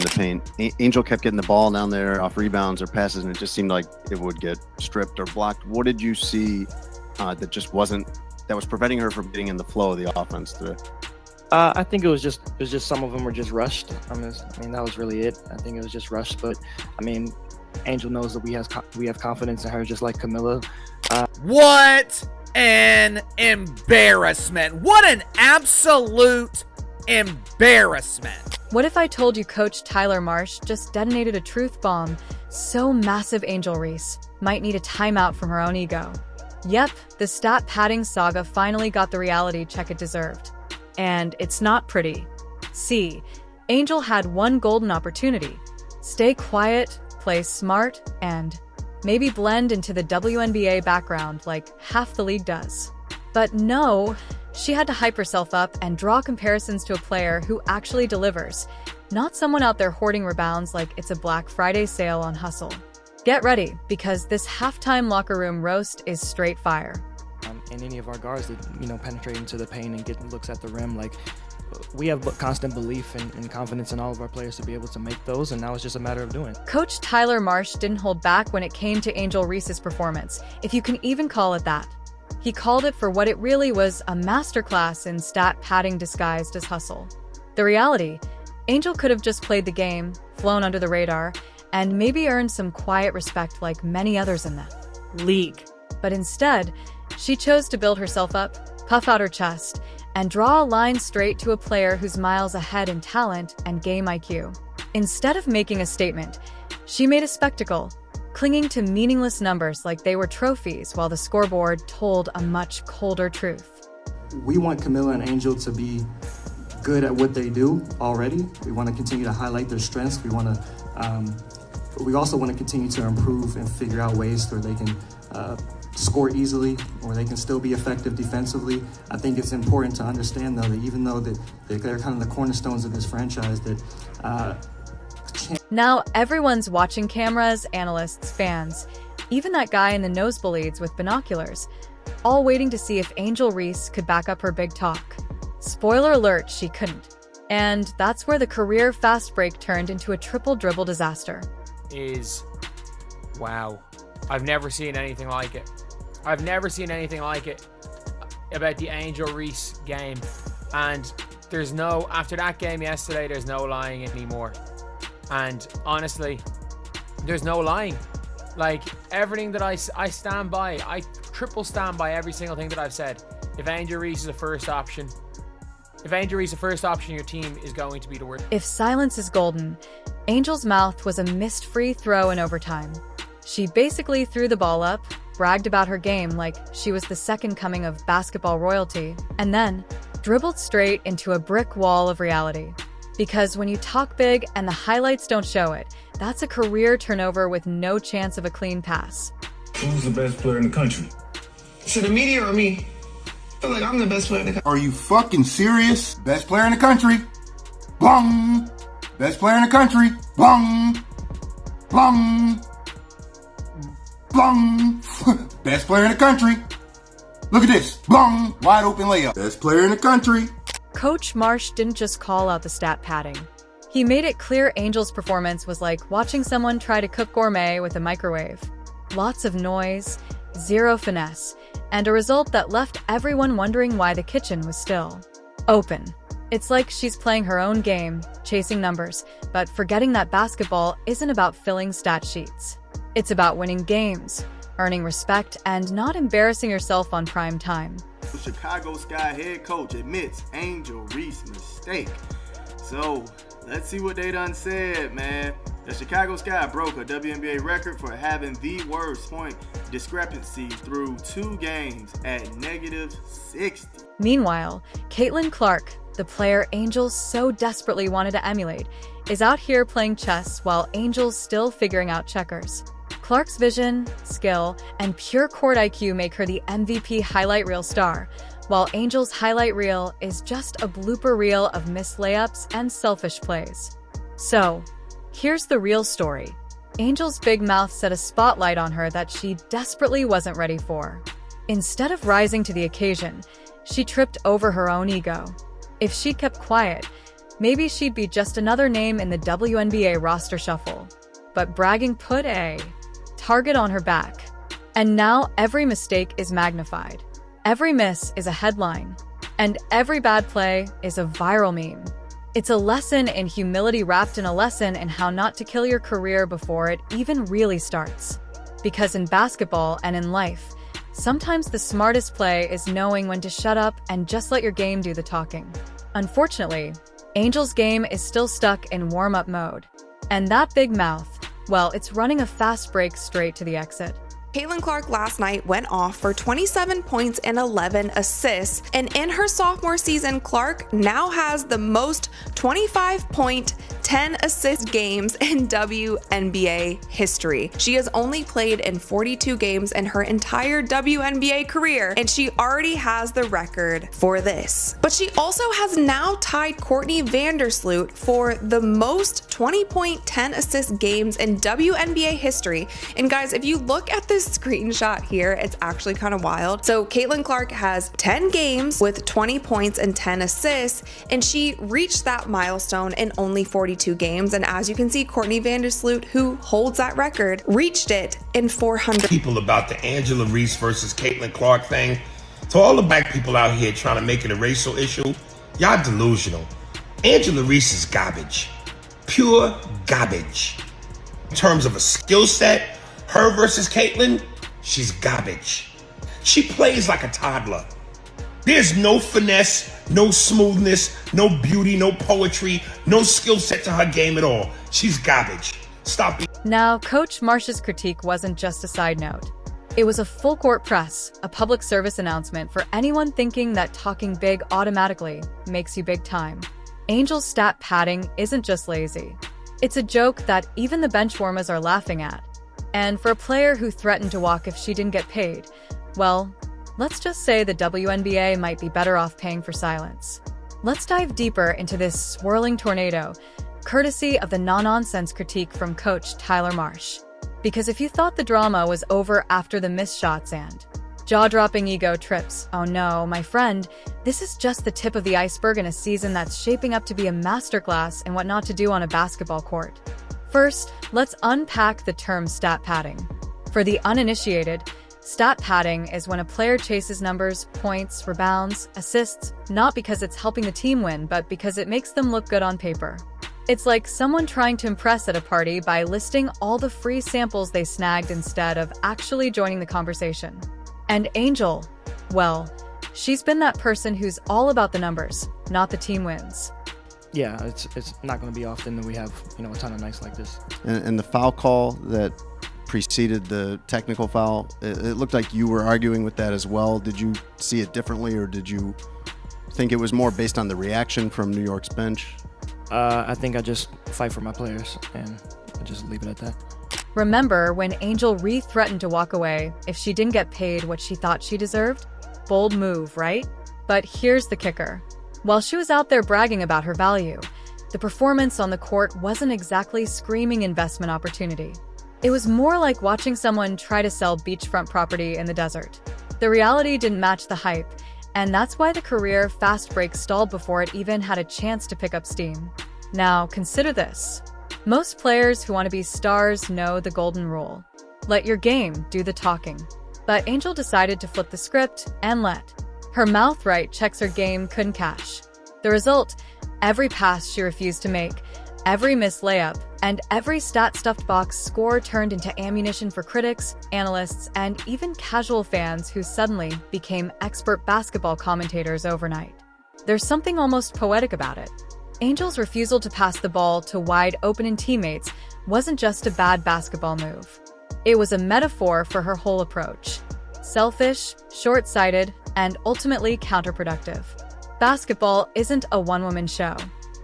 the paint. Angel kept getting the ball down there off rebounds or passes, and it just seemed like it would get stripped or blocked. What did you see that was preventing her from getting in the flow of the offense today? I think it was just some of them were just rushed. I mean that was really it. I think it was just rushed. But I mean, Angel knows that we have confidence in her, just like Camilla. What an embarrassment! What an absolute embarrassment! What if I told you Coach Tyler Marsh just detonated a truth bomb so massive Angel Reese might need a timeout from her own ego? Yep, the stat padding saga finally got the reality check it deserved. And it's not pretty. See, Angel had one golden opportunity. Stay quiet, play smart, and maybe blend into the WNBA background like half the league does. But no, she had to hype herself up and draw comparisons to a player who actually delivers, not someone out there hoarding rebounds like it's a Black Friday sale on Hustle. Get ready, because this halftime locker room roast is straight fire. And any of our guards that penetrate into the paint and get looks at the rim, like we have constant belief and confidence in all of our players to be able to make those, and now it's just a matter of doing it. Coach Tyler Marsh didn't hold back when it came to Angel Reese's performance, if you can even call it that. He called it for what it really was, a masterclass in stat padding disguised as hustle. The reality, Angel could have just played the game, flown under the radar, and maybe earned some quiet respect like many others in the league. But instead, she chose to build herself up, puff out her chest, and draw a line straight to a player who's miles ahead in talent and game IQ. Instead of making a statement, she made a spectacle, clinging to meaningless numbers like they were trophies while the scoreboard told a much colder truth. We want Camilla and Angel to be good at what they do already. We want to continue to highlight their strengths. We also want to continue to improve and figure out ways where they can score easily, or they can still be effective defensively. I think it's important to understand, though, that even though that they're kind of the cornerstones of this franchise, that now everyone's watching, cameras, analysts, fans, even that guy in the nosebleeds with binoculars, all waiting to see if Angel Reese could back up her big talk. Spoiler alert, she couldn't. And that's where the career fast break turned into a triple dribble disaster. Wow. I've never seen anything like it. I've never seen anything like it about the Angel Reese game. And after that game yesterday, there's no lying anymore. And honestly, there's no lying. Like, everything that I stand by, I triple stand by every single thing that I've said. If Angel Reese is the first option, your team is going to be the worst. If silence is golden, Angel's mouth was a missed free throw in overtime. She basically threw the ball up, bragged about her game like she was the second coming of basketball royalty, and then dribbled straight into a brick wall of reality. Because when you talk big and the highlights don't show it, that's a career turnover with no chance of a clean pass. Who's the best player in the country? So the media or me? I feel like I'm the best player in the country. Are you fucking serious? Best player in the country. Bong. Best player in the country. Bong. Bong. Bong. Best player in the country. Look at this. Bong. Wide open layup. Best player in the country. Coach Marsh didn't just call out the stat padding. He made it clear Angel's performance was like watching someone try to cook gourmet with a microwave. Lots of noise, zero finesse, and a result that left everyone wondering why the kitchen was still open. It's like she's playing her own game, chasing numbers, but forgetting that basketball isn't about filling stat sheets. It's about winning games, earning respect, and not embarrassing yourself on prime time. Chicago Sky head coach admits Angel Reese mistake. So let's see what they done said, man. The Chicago Sky broke a WNBA record for having the worst point discrepancy through 2 games at -60. Meanwhile, Caitlin Clark, the player Angel so desperately wanted to emulate, is out here playing chess while Angel's still figuring out checkers. Clark's vision, skill, and pure court IQ make her the MVP highlight reel star, while Angel's highlight reel is just a blooper reel of missed layups and selfish plays. So, here's the real story. Angel's big mouth set a spotlight on her that she desperately wasn't ready for. Instead of rising to the occasion, she tripped over her own ego. If she kept quiet, maybe she'd be just another name in the WNBA roster shuffle. But bragging put a target on her back. And now every mistake is magnified. Every miss is a headline. And every bad play is a viral meme. It's a lesson in humility wrapped in a lesson in how not to kill your career before it even really starts. Because in basketball and in life, sometimes the smartest play is knowing when to shut up and just let your game do the talking. Unfortunately, Angel's game is still stuck in warm-up mode. And that big mouth, well, it's running a fast break straight to the exit. Caitlin Clark last night went off for 27 points and 11 assists, and in her sophomore season, Clark now has the most 25-point, 10-assist games in WNBA history. She has only played in 42 games in her entire WNBA career, and she already has the record for this. But she also has now tied Courtney Vandersloot for the most 20-point, 10-assist games in WNBA history. And guys, if you look at this screenshot here, it's actually kind of wild. So Caitlin Clark has 10 games with 20 points and 10 assists, and she reached that milestone in only 42 games. And as you can see, Courtney Vandersloot, who holds that record, reached it in 400. People about the Angel Reese versus Caitlin Clark thing. To all the black people out here trying to make it a racial issue, y'all delusional. Angel Reese is garbage. Pure garbage. In terms of a skill set, her versus Caitlin, she's garbage. She plays like a toddler. There's no finesse, no smoothness, no beauty, no poetry, no skill set to her game at all. She's garbage. Stop it. Now, Coach Marsh's critique wasn't just a side note. It was a full-court press, a public service announcement for anyone thinking that talking big automatically makes you big time. Angel's stat padding isn't just lazy. It's a joke that even the benchwarmers are laughing at. And for a player who threatened to walk if she didn't get paid, well, let's just say the WNBA might be better off paying for silence. Let's dive deeper into this swirling tornado, courtesy of the no-nonsense critique from Coach Tyler Marsh. Because if you thought the drama was over after the missed shots and jaw-dropping ego trips, oh no, my friend, this is just the tip of the iceberg in a season that's shaping up to be a masterclass in what not to do on a basketball court. First, let's unpack the term stat padding. For the uninitiated, stat padding is when a player chases numbers, points, rebounds, assists, not because it's helping the team win, but because it makes them look good on paper. It's like someone trying to impress at a party by listing all the free samples they snagged instead of actually joining the conversation. And Angel, well, she's been that person who's all about the numbers, not the team wins. Yeah, it's not going to be often that we have, a ton of nights like this. And the foul call that preceded the technical foul, it looked like you were arguing with that as well. Did you see it differently, or did you think it was more based on the reaction from New York's bench? I think I just fight for my players, and I just leave it at that. Remember when Angel Reese threatened to walk away if she didn't get paid what she thought she deserved? Bold move, right? But here's the kicker. While she was out there bragging about her value, the performance on the court wasn't exactly screaming investment opportunity. It was more like watching someone try to sell beachfront property in the desert. The reality didn't match the hype, and that's why the career fast break stalled before it even had a chance to pick up steam. Now, consider this. Most players who want to be stars know the golden rule. Let your game do the talking. But Angel decided to flip the script and let her mouth right checks her game couldn't cash. The result, every pass she refused to make, every missed layup, and every stat-stuffed box score turned into ammunition for critics, analysts, and even casual fans who suddenly became expert basketball commentators overnight. There's something almost poetic about it. Angel's refusal to pass the ball to wide-open teammates wasn't just a bad basketball move. It was a metaphor for her whole approach. Selfish, short-sighted, and ultimately counterproductive. Basketball isn't a one-woman show.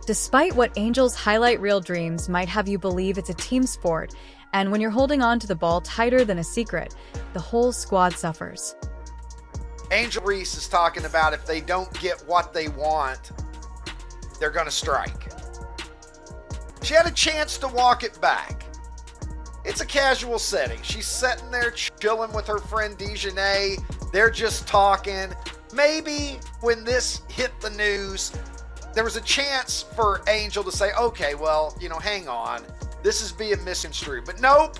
Despite what Angel's highlight reel dreams might have you believe it's a team sport, and when you're holding on to the ball tighter than a secret, the whole squad suffers. Angel Reese is talking about if they don't get what they want, they're going to strike. She had a chance to walk it back. It's a casual setting. She's sitting there chilling with her friend Dejanay. They're just talking. Maybe when this hit the news, there was a chance for Angel to say, okay, well, hang on. This is being misconstrued. But nope.